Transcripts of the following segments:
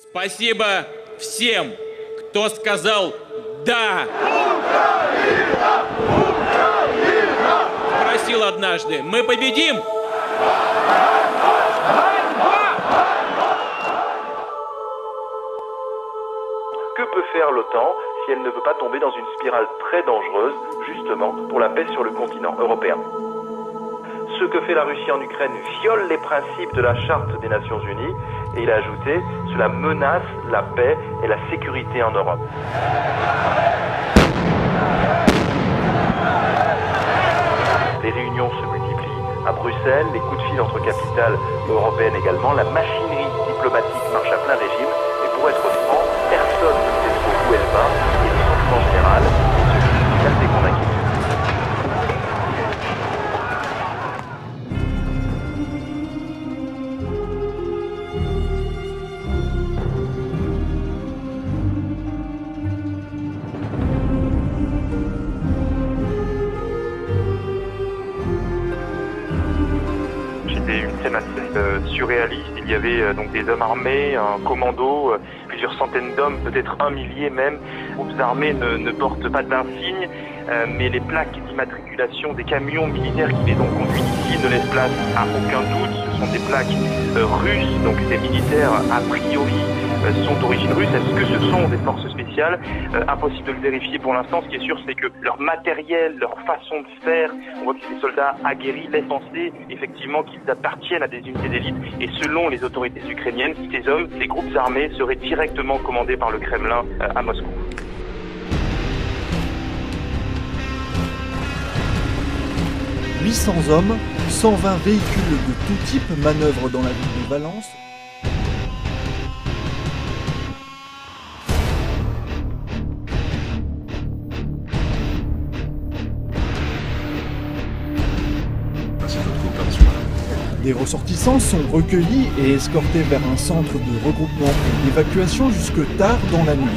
Спасибо всем, кто сказал «да». Спросил однажды: мы победим? Que peut faire l'OTAN si elle ne veut pas tomber dans une spirale très dangereuse, justement, pour la paix sur le continent européen? Ce que fait la Russie en Ukraine viole les principes de la Charte des Nations Unies, et il a ajouté, cela menace la paix et la sécurité en Europe. Les réunions se multiplient à Bruxelles, les coups de fil entre capitales européennes également, la machinerie diplomatique marche à plein régime, et pour être franc, personne ne sait trop où elle va, et le sentiment général est celui d'une assez grande inquiétude. C'était une scène assez surréaliste. Il y avait donc des hommes armés, un commando, plusieurs centaines d'hommes, peut-être un millier même. Les groupes armés ne portent pas d'insignes, mais les plaques d'immatriculation des camions militaires qui les ont conduits ici ne laissent place à aucun doute. Ce sont des plaques russes, donc ces militaires a priori sont d'origine russe. Est-ce que ce sont des forces spéciales? Impossible de le vérifier pour l'instant. Ce qui est sûr, c'est que leur matériel, leur façon de faire, on voit que c'est des soldats aguerris, laissent penser effectivement qu'ils appartiennent à des unités d'élite. Et selon les autorités ukrainiennes, ces hommes, ces groupes armés seraient directement commandés par le Kremlin à Moscou. « 800 hommes, 120 véhicules de tout type manœuvrent dans la ville de Valence. Des ressortissants sont recueillis et escortés vers un centre de regroupement et d'évacuation jusque tard dans la nuit.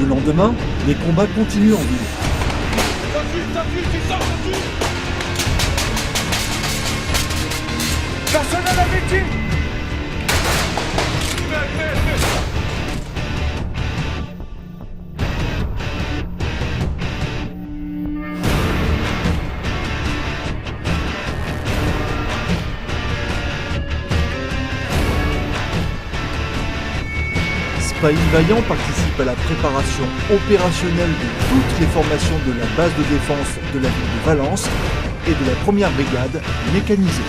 Le lendemain, les combats continuent en ville. Personne à la victime! Spahis Vaillant participe à la préparation opérationnelle de toutes les formations de la base de défense de la ville de Valence et de la première brigade mécanisée.